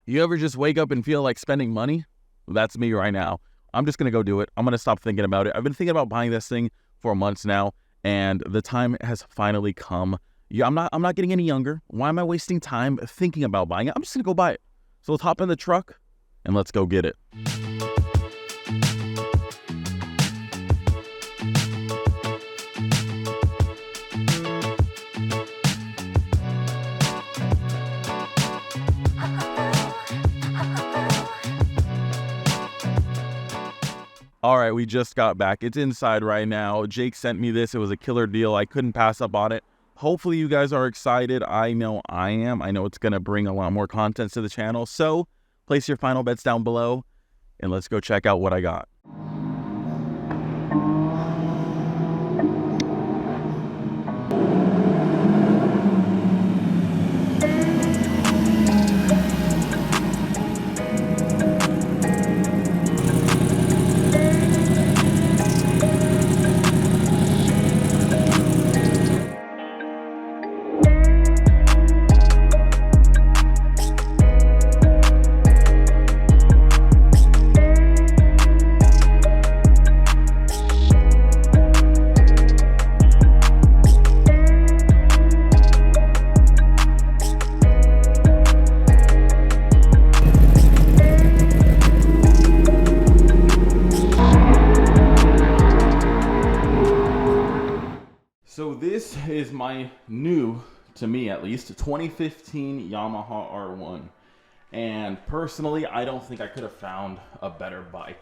You ever just wake up and feel like spending money? That's me right now. I'm just going to go do it. I'm going to stop thinking about it. I've been thinking about buying this thing for months now, and the time has finally come. Yeah, I'm not getting any younger. Why am I wasting time thinking about buying it? I'm just going to go buy it. So let's hop in the truck and let's go get it. All right, we just got back. It's inside right now. Jake sent me this. It was a killer deal. I couldn't pass up on it. Hopefully you guys are excited. I know I am. I know it's going to bring a lot more content to the channel. So place your final bets down below and let's go check out what I got. So this is my new, to me at least, 2015 Yamaha R1. And personally, I don't think I could have found a better bike.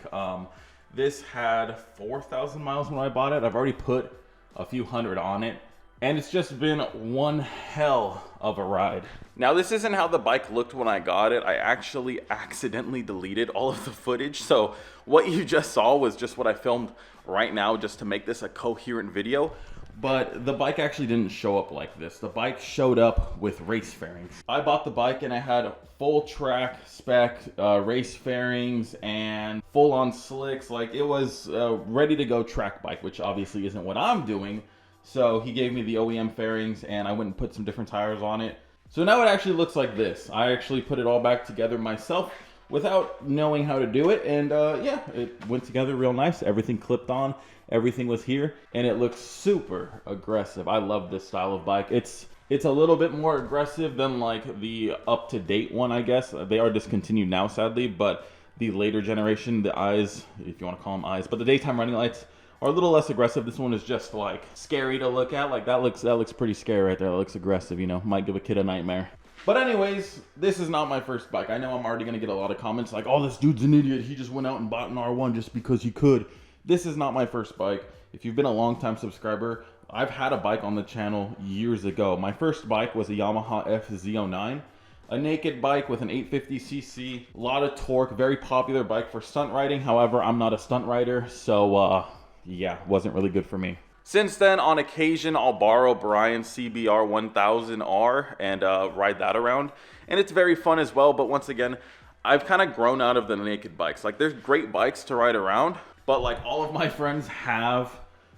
This had 4,000 miles when I bought it. I've already put a few hundred on it. And it's just been one hell of a ride. Now, this isn't how the bike looked when I got it. I actually accidentally deleted all of the footage. So what you just saw was just what I filmed right now just to make this a coherent video. But the bike actually didn't show up like this. The bike showed up with race fairings. I bought the bike and I had full track spec race fairings and full on slicks. Like, it was ready to go track bike, which obviously isn't what I'm doing. So he gave me the OEM fairings and I went and put some different tires on it. So now it actually looks like this. I actually put it all back together myself without knowing how to do it. And yeah, it went together real nice. Everything clipped on. Everything was here and it looks super aggressive. I love this style of bike. It's a little bit more aggressive than like the up-to-date one, I guess. They are discontinued now, sadly, but the later generation, the eyes, if you want to call them eyes, but the daytime running lights are a little less aggressive. This one is just like scary to look at. Like that looks pretty scary right there. That looks aggressive, you know, might give a kid a nightmare. But anyways, this is not my first bike. I know I'm already gonna get a lot of comments like, oh, this dude's an idiot. He just went out and bought an R1 just because he could. This is not my first bike. If you've been a long-time subscriber, I've had a bike on the channel years ago. My first bike was a Yamaha FZ09, a naked bike with an 850cc, a lot of torque, very popular bike for stunt riding. However, I'm not a stunt rider, so yeah, wasn't really good for me. Since then, on occasion, I'll borrow Brian's CBR 1000R and ride that around. And it's very fun as well, but once again, I've kind of grown out of the naked bikes. Like, there's great bikes to ride around, but like all of my friends have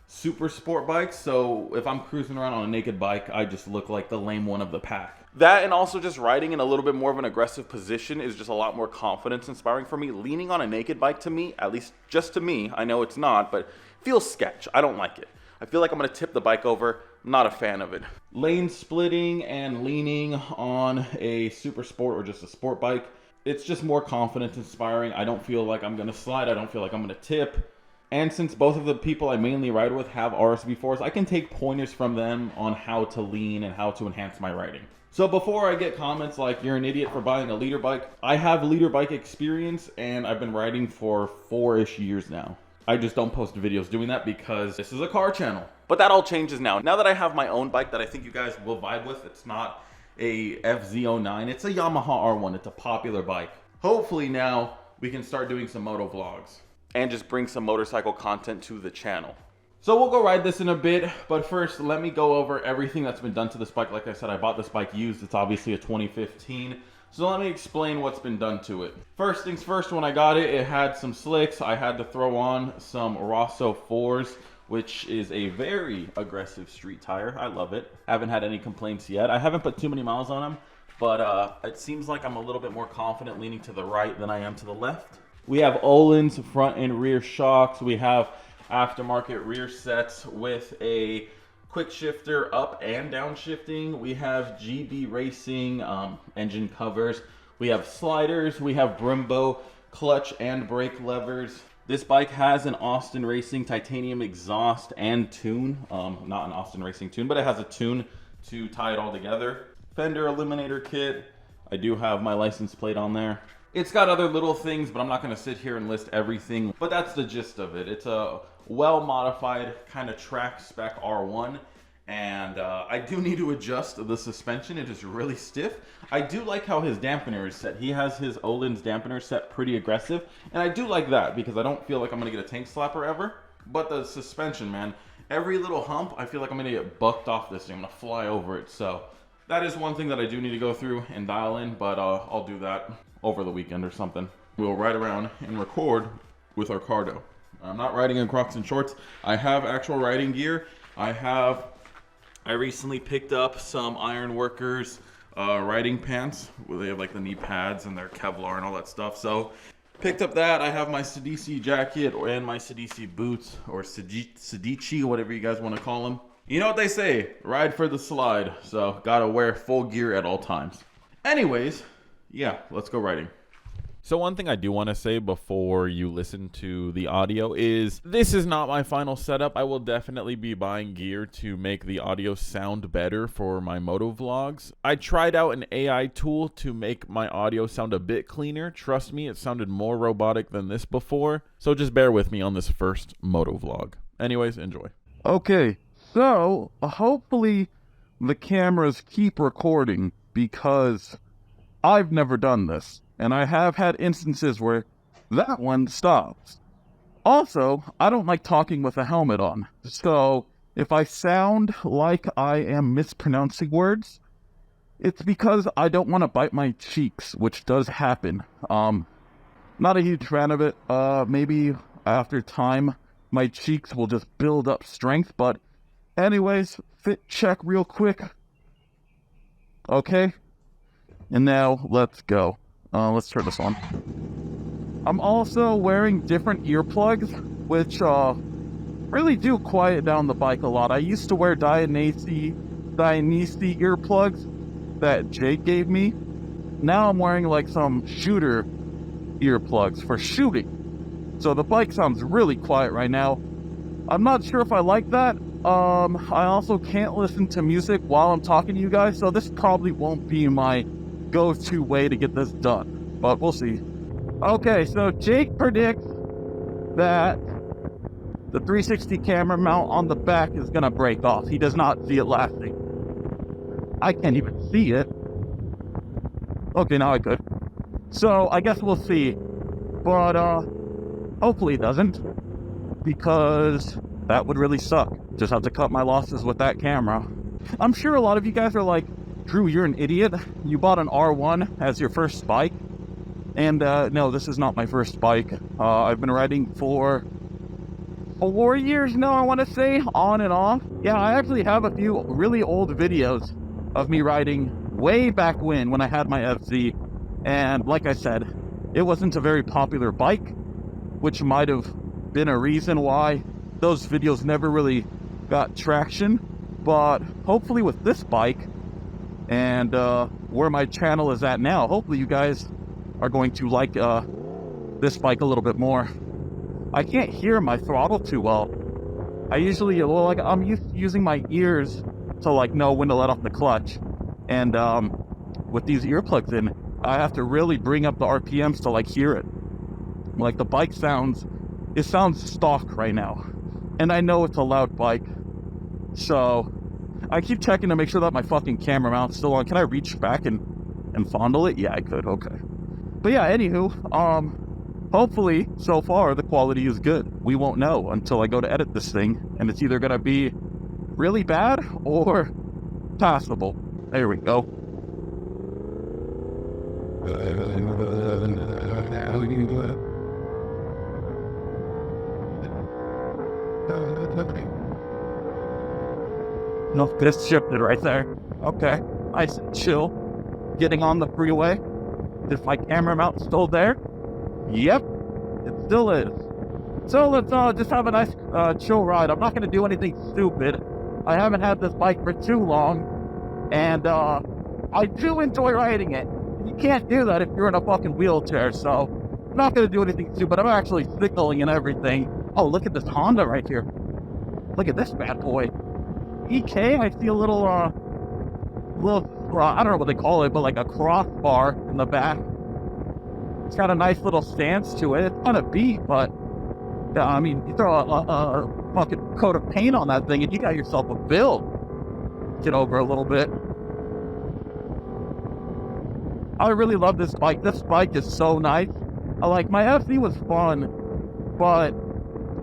super sport bikes, so if I'm cruising around on a naked bike, I just look like the lame one of the pack. That and also just riding in a little bit more of an aggressive position is just a lot more confidence inspiring for me. Leaning on a naked bike, to me, at least just to me, I know it's not, but feels sketch. I don't like it. I feel like I'm gonna tip the bike over. Not a fan of it. Lane splitting and leaning on a super sport or just a sport bike, it's just more confidence inspiring. I don't feel like I'm gonna slide. I don't feel like I'm gonna tip. And since both of the people I mainly ride with have RSV4s, I can take pointers from them on how to lean and how to enhance my riding. So before I get comments like, you're an idiot for buying a leader bike, I have leader bike experience and I've been riding for 4-ish years now. I just don't post videos doing that because this is a car channel. But that all changes now. Now that I have my own bike that I think you guys will vibe with, it's not a FZ09, it's a Yamaha R1. It's a popular bike. Hopefully now we can start doing some moto vlogs and just bring some motorcycle content to the channel. So we'll go ride this in a bit, but first let me go over everything that's been done to this bike. Like I said, I bought this bike used. It's obviously a 2015. So let me explain what's been done to it. First things first, when I got it, it had some slicks. I had to throw on some Rosso 4s, which is a very aggressive street tire. I love it. Haven't had any complaints yet. I haven't put too many miles on them, but it seems like I'm a little bit more confident leaning to the right than I am to the left. We have Olin's front and rear shocks. We have aftermarket rear sets with a quick shifter up and down shifting. We have GB Racing engine covers. We have sliders. We have Brembo clutch and brake levers. This bike has an Austin Racing titanium exhaust and tune. Not an Austin Racing tune, but it has a tune to tie it all together. Fender eliminator kit. I do have my license plate on there. It's got other little things, but I'm not going to sit here and list everything. But that's the gist of it. It's a well-modified kind of track spec R1. And I do need to adjust the suspension. It is really stiff. I do like how his dampener is set. He has his Olin's dampener set pretty aggressive. And I do like that because I don't feel like I'm going to get a tank slapper ever. But the suspension, man, every little hump, I feel like I'm going to get bucked off this thing. I'm going to fly over it. So that is one thing that I do need to go through and dial in. But I'll do that over the weekend or something. We'll ride around and record with our cardo. I'm not riding in Crocs and shorts. I have actual riding gear. I recently picked up some Ironworkers riding pants where they have like the knee pads and they're Kevlar and all that stuff. So picked up that. I have my Sidisi jacket and my Sidisi boots, or Sidici, whatever you guys want to call them. You know what they say, ride for the slide. So gotta wear full gear at all times. Anyways, yeah, let's go riding. So one thing I do want to say before you listen to the audio is this is not my final setup. I will definitely be buying gear to make the audio sound better for my moto vlogs. I tried out an AI tool to make my audio sound a bit cleaner. Trust me, it sounded more robotic than this before. So just bear with me on this first moto vlog. Anyways, enjoy. Okay, so hopefully the cameras keep recording because I've never done this. And I have had instances where that one stops. Also, I don't like talking with a helmet on. So if I sound like I am mispronouncing words, it's because I don't want to bite my cheeks, which does happen. Not a huge fan of it. Maybe after time, my cheeks will just build up strength. But anyways, fit check real quick. Okay. And now let's go. Let's turn this on. I'm also wearing different earplugs, which really do quiet down the bike a lot. I used to wear Dionysi earplugs that Jake gave me. Now I'm wearing like some shooter earplugs for shooting. So the bike sounds really quiet right now. I'm not sure if I like that. I also can't listen to music while I'm talking to you guys, so this probably won't be my go-to way to get this done, but we'll see. Okay, so Jake predicts that the 360 camera mount on the back is gonna break off. He does not see it lasting. I can't even see it. Okay, now I could. So I guess we'll see, but hopefully it doesn't, because that would really suck. Just have to cut my losses with that camera. I'm sure a lot of you guys are like, Drew, you're an idiot. You bought an R1 as your first bike. And no, this is not my first bike. I've been riding for 4 years now, I want to say, on and off. Yeah, I actually have a few really old videos of me riding way back when I had my FZ. And like I said, it wasn't a very popular bike, which might have been a reason why those videos never really got traction. But hopefully with this bike, and where my channel is at now, hopefully you guys are going to like this bike a little bit more. I can't hear my throttle too well. I usually, I'm using my ears to like know when to let off the clutch, and with these earplugs in, I have to really bring up the RPMs to like hear it. Like the bike sounds stock right now, and I know it's a loud bike, so I keep checking to make sure that my fucking camera mount's still on. Can I reach back and fondle it? Yeah, I could. Okay. But yeah, anywho, hopefully, so far, the quality is good. We won't know until I go to edit this thing, and it's either gonna be really bad or passable. There we go. No, this shifted right there. Okay, nice and chill. getting on the freeway. Is my camera mount still there? Yep, it still is. So let's just have a nice chill ride. I'm not going to do anything stupid. I haven't had this bike for too long, and I do enjoy riding it. You can't do that if you're in a fucking wheelchair, so I'm not going to do anything stupid. I'm actually signaling and everything. Oh, look at this Honda right here. Look at this bad boy. EK, I see a little, I don't know what they call it, but like a crossbar in the back. It's got a nice little stance to it. It's kind of beat, but I mean, you throw a fucking coat of paint on that thing and you got yourself a build. Get over a little bit. I really love this bike. This bike is so nice. Like, my FC was fun, but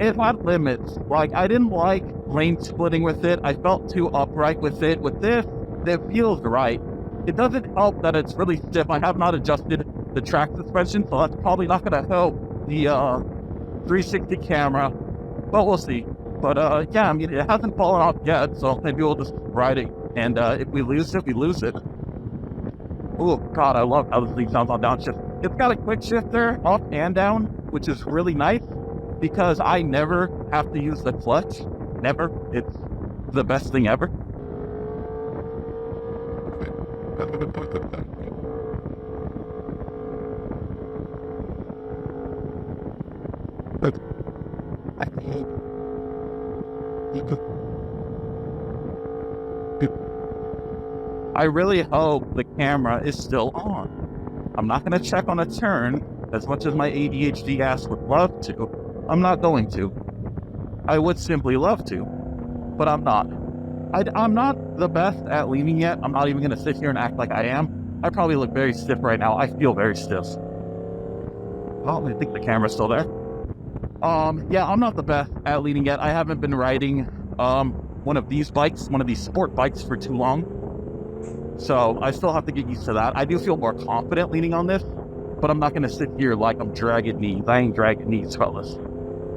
it had limits. Like, I didn't like lane splitting with it. I felt too upright with it. With this, it feels right. It doesn't help that it's really stiff. I have not adjusted the track suspension, so that's probably not going to help the 360 camera, but we'll see. But yeah, I mean, it hasn't fallen off yet, so maybe we'll just ride it, and if we lose it, we lose it. Oh god, I love how this thing sounds on downshift. It's got a quick shifter up and down, which is really nice because I never have to use the clutch. Never. It's the best thing ever. I really hope the camera is still on. I'm not going to check on a turn as much as my ADHD ass would love to. I'm not going to. I would simply love to, but I'm not. I'm not the best at leaning yet. I'm not even going to sit here and act like I am. I probably look very stiff right now. I feel very stiff. Oh, I think the camera's still there. Yeah, I'm not the best at leaning yet. I haven't been riding one of these bikes, one of these sport bikes for too long. So I still have to get used to that. I do feel more confident leaning on this, but I'm not going to sit here like I'm dragging knees. I ain't dragging knees, fellas.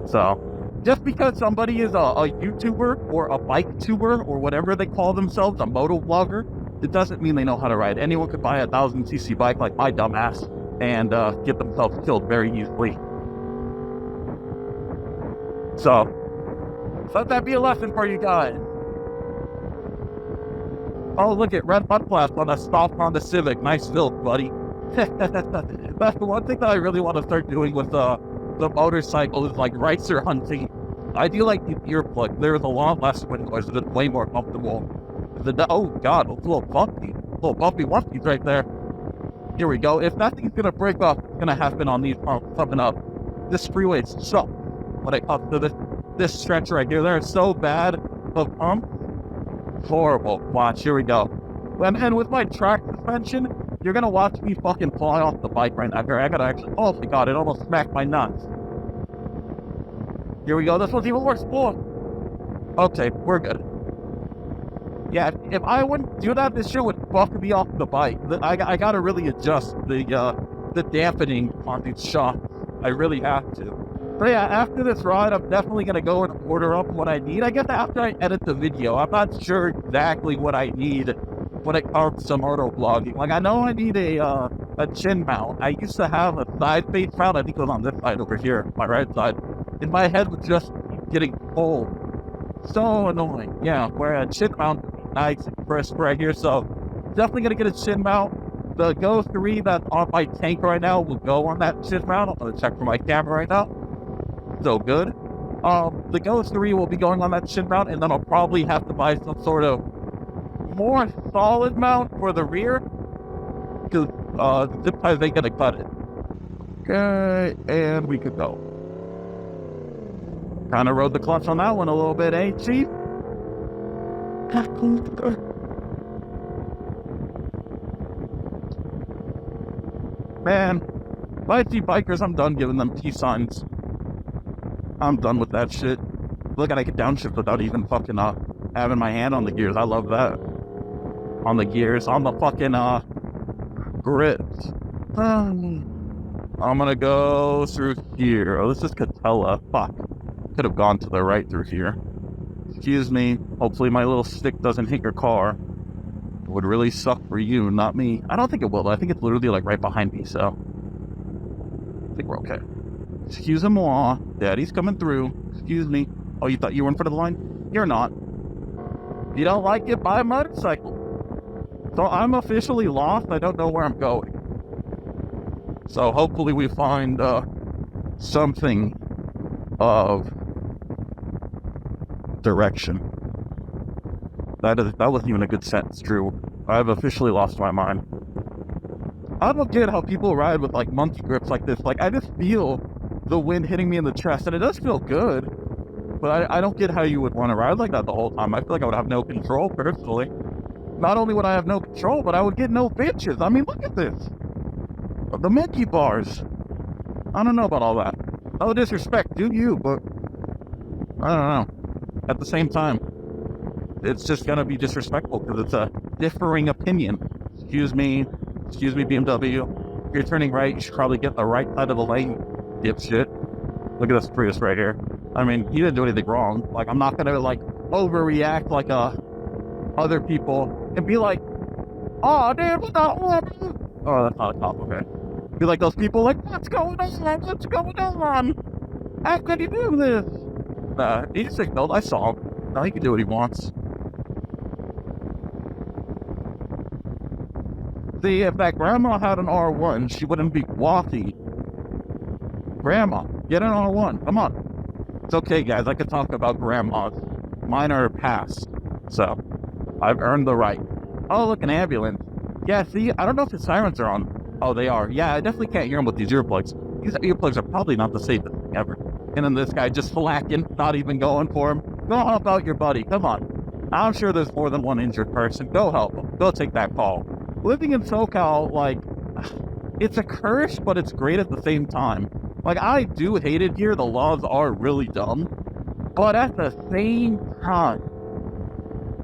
So just because somebody is a YouTuber or a bike tuber or whatever they call themselves, a moto vlogger, it doesn't mean they know how to ride. Anyone could buy a 1000cc bike like my dumbass and get themselves killed very easily. So let that be a lesson for you guys. Oh, look at red mud flaps on a soft Honda Civic. Nice build, buddy. That's the one thing that I really want to start doing with the motorcycle is like ricer hunting. I do like the earplug. There's a lot less wind noise. It's way more comfortable. Oh god, it's a little bumpy. Little bumpy wumpies right there. Here we go. If that thing's gonna break off, it's gonna happen on these pumps coming up. This freeway is so when it comes to this stretch right here. They're so bad of pumps. Horrible. Watch, here we go. And with my track suspension, you're gonna watch me fucking fly off the bike right now. I gotta actually, oh my god, it almost smacked my nuts. Here we go, this one's even worse. Oh. Okay, we're good. Yeah, if I wouldn't do that, this shit would buck me off the bike. I gotta really adjust the dampening on these shocks. I really have to. But yeah, after this ride, I'm definitely going to go and order up what I need. I guess after I edit the video, I'm not sure exactly what I need when it comes to moto vlogging. Like, I know I need a chin mount. I used to have a side face mount. I think it was on this side over here, my right side. And my head was just getting cold. So annoying. Yeah, where a chin mount would be nice and crisp right here. So definitely going to get a chin mount. The Go 3 that's on my tank right now will go on that chin mount. I'm going to check for my camera right now. So good. The Go 3 will be going on that chin mount, and then I'll probably have to buy some sort of more solid mount for the rear, because zip ties ain't gonna cut it. Okay, and we could go. Kind of rode the clutch on that one a little bit, eh, Chief? Man, if I see bikers, I'm done giving them peace signs. I'm done with that shit. Look, I can downshift without even fucking having my hand on the gears. I love that. On the gears, on the fucking grips. I'm gonna go through here. Oh, this is Catella. Fuck. Could have gone to the right through here. Excuse me. Hopefully my little stick doesn't hit your car. It would really suck for you, not me. I don't think it will, though. I think it's literally like right behind me, so I think we're okay. Excusez-moi, Daddy's coming through. Excuse me. Oh, you thought you were in front of the line? You're not. If you don't like it, buy a motorcycle. So I'm officially lost. I don't know where I'm going. So hopefully we find something of direction. That wasn't even a good sentence, Drew. I've officially lost my mind. I don't get how people ride with like monkey grips like this. Like I just feel the wind hitting me in the chest, and it does feel good. But I don't get how you would want to ride like that the whole time. I feel like I would have no control personally. Not only would I have no control, but I would get no bitches. I mean, look at this. The monkey bars. I don't know about all that. No disrespect, do you, but I don't know. At the same time, it's just gonna be disrespectful because it's a differing opinion. Excuse me, BMW. If you're turning right, you should probably get the right side of the lane, dipshit. Look at this Prius right here. I mean, he didn't do anything wrong. Like, I'm not gonna like overreact like other people and be like, oh, damn, it's not one. Oh, that's not a cop, okay. Be like those people like, what's going on? What's going on? How could you do this? Nah, he signaled. I saw him. Now he can do what he wants. See, if that grandma had an R1, she wouldn't be walking. Grandma, get an R1. Come on. It's okay, guys. I could talk about grandmas. Mine are past. So, I've earned the right. Oh, look, an ambulance. Yeah, see, I don't know if the sirens are on. Oh, they are. Yeah, I definitely can't hear them with these earplugs. These earplugs are probably not the safest thing ever. And then this guy just slacking, not even going for him. Go help out your buddy. Come on. I'm sure there's more than one injured person. Go help him. Go take that call. Living in SoCal, like, it's a curse, but it's great at the same time. Like, I do hate it here. The laws are really dumb. But at the same time,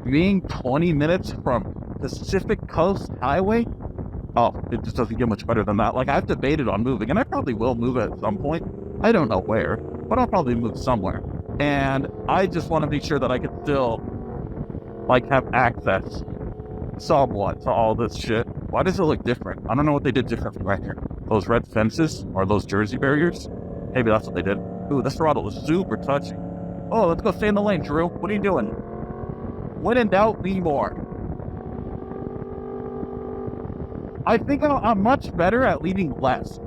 being 20 minutes from Pacific Coast Highway, oh, it just doesn't get much better than that. Like, I've debated on moving, and I probably will move at some point. I don't know where, but I'll probably move somewhere. And I just want to make sure that I can still, like, have access somewhat to all this shit. Why does it look different? I don't know what they did differently right here. Those red fences or those Jersey barriers? Maybe that's what they did. Ooh, this throttle is super touchy. Oh, let's go stay in the lane, Drew. What are you doing? When in doubt, be more. I think I'm much better at leading left.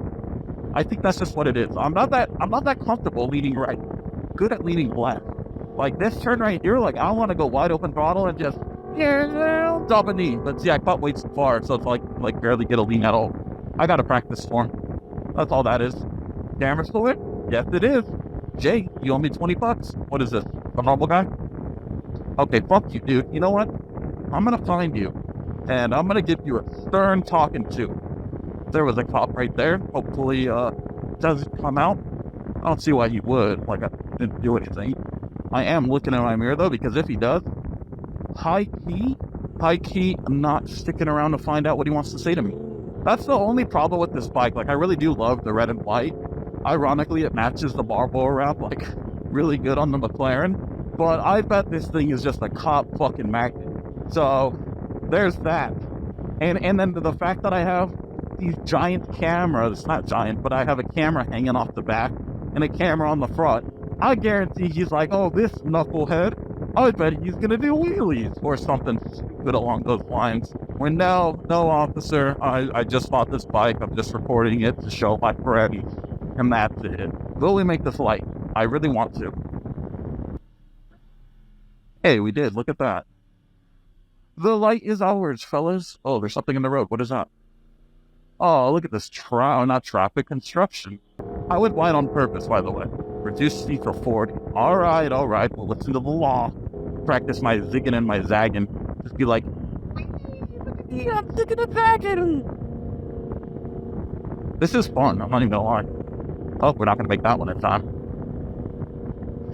I think that's just what it is. I'm not that comfortable leading right. Good at leading left. Like this turn right here, like I want to go wide open throttle and just drop a knee. But see, I caught way too far, so it's like barely get a lean at all. I gotta practice more. That's all that is. Camera still in? Yes, it is. Jay, you owe me $20. What is this? A normal guy? Okay, fuck you, dude. You know what? I'm gonna find you, and I'm gonna give you a stern talking to. There was a cop right there. Hopefully, doesn't come out. I don't see why he would. Like, I didn't do anything. I am looking at my mirror, though, because if he does, high key, I'm not sticking around to find out what he wants to say to me. That's the only problem with this bike. Like, I really do love the red and white. Ironically, it matches the Marlboro wrap, like, really good on the McLaren. But I bet this thing is just a cop fucking magnet. So, there's that. And then the fact that I have these giant cameras, not giant, but I have a camera hanging off the back and a camera on the front. I guarantee he's like, oh, this knucklehead, I bet he's gonna do wheelies or something stupid along those lines. When no officer, I just bought this bike, I'm just recording it to show my friends, and that's it. Will we make this light? I really want to. Hey, we did, look at that. The light is ours, fellas. Oh, there's something in the road, what is that? Oh, look at this not traffic construction. I went wide on purpose, by the way. Reduce speed for 40. All right, we'll listen to the law. Practice my zigging and my zagging. Just be like, yeah, I'm zigging and zagging. This is fun, I'm not even gonna lie. Oh, we're not gonna make that one in time.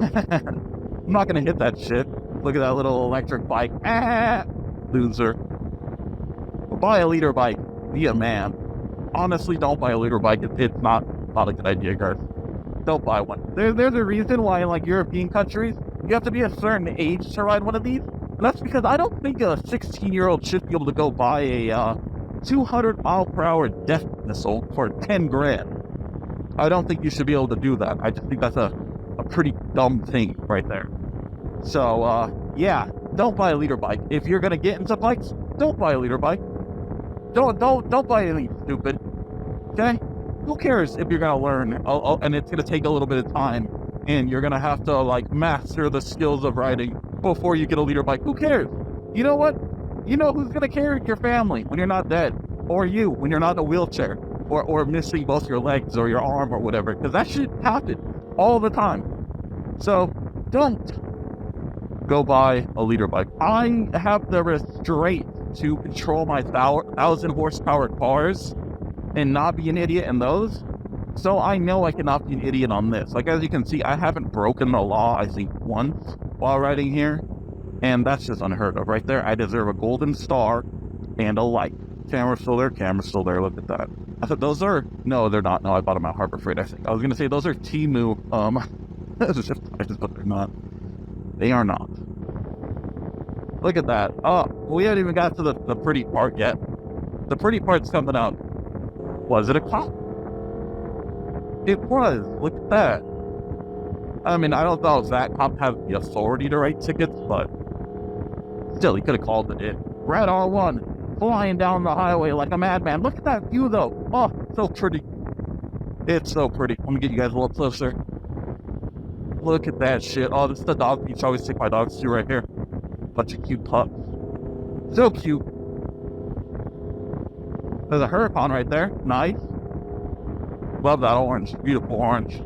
I'm not gonna hit that shit. Look at that little electric bike. Ah, loser. Well, buy a liter bike. Be a man. Honestly, don't buy a liter bike. It's not a good idea, guys. Don't buy one. There's a reason why in like European countries, you have to be a certain age to ride one of these. That's because I don't think a 16-year-old should be able to go buy a 200 mile per hour death missile for 10 grand. I don't think you should be able to do that. I just think that's a pretty dumb thing right there. So, yeah, don't buy a liter bike. If you're gonna get into bikes, don't buy a liter bike. Don't buy anything stupid. Okay? Who cares if you're gonna learn, and it's gonna take a little bit of time, and you're gonna have to like master the skills of riding before you get a liter bike? Who cares? You know what? You know who's gonna care? Your family when you're not dead, or you when you're not in a wheelchair, or missing both your legs or your arm or whatever, because that shit happens all the time. So don't go buy a liter bike. I have the restraint to control my 1,000 horsepower cars and not be an idiot in those. So I know I cannot be an idiot on this. Like, as you can see, I haven't broken the law, I think, once while riding here. And that's just unheard of right there. I deserve a golden star and a like. Camera's still there, camera's still there. Look at that. I thought those are... No, they're not. No, I bought them at Harbor Freight, I think. I was going to say those are Temu. But they're not. They are not. Look at that. Oh, we haven't even got to the pretty part yet. The pretty part's coming out. Was it a cop? It was. Look at that. I mean, I don't know if that cop has the authority to write tickets, but still, he could have called it in. Red R1, flying down the highway like a madman. Look at that view, though. Oh, so pretty. It's so pretty. Let me get you guys a little closer. Look at that shit. Oh, this is the dog beach I always take my dogs to right here. Bunch of cute pups. So cute. There's a huracan right there. Nice. Love that orange. Beautiful orange.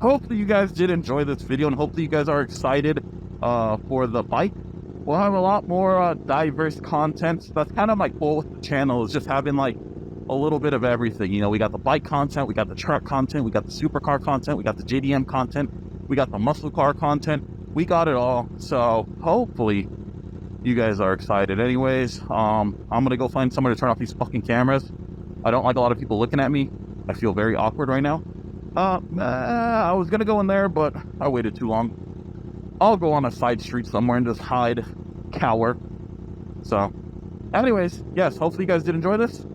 Hopefully you guys did enjoy this video, and hopefully you guys are excited for the bike. We'll have a lot more diverse content. That's kind of my goal with the channel, is just having like a little bit of everything. You know, we got the bike content, we got the truck content, we got the supercar content, we got the JDM content, we got the muscle car content. We got it all. So hopefully you guys are excited. Anyways, I'm gonna go find somewhere to turn off these fucking cameras. I don't like a lot of people looking at me. I feel very awkward right now. I was gonna go in there, but I waited too long. I'll go on a side street somewhere and just hide, cower. So anyways, yes, hopefully you guys did enjoy this.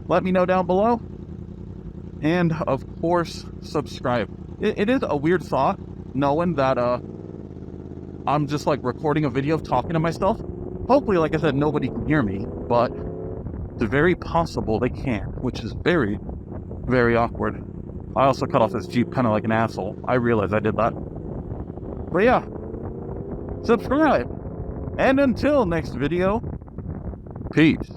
Let me know down below, and of course subscribe. It is a weird thought knowing that I'm just like recording a video of talking to myself. Hopefully, like I said, nobody can hear me, but it's very possible they can, which is very, very awkward. I also cut off this Jeep kind of like an asshole. I realized I did that. But yeah, subscribe. And until next video, peace.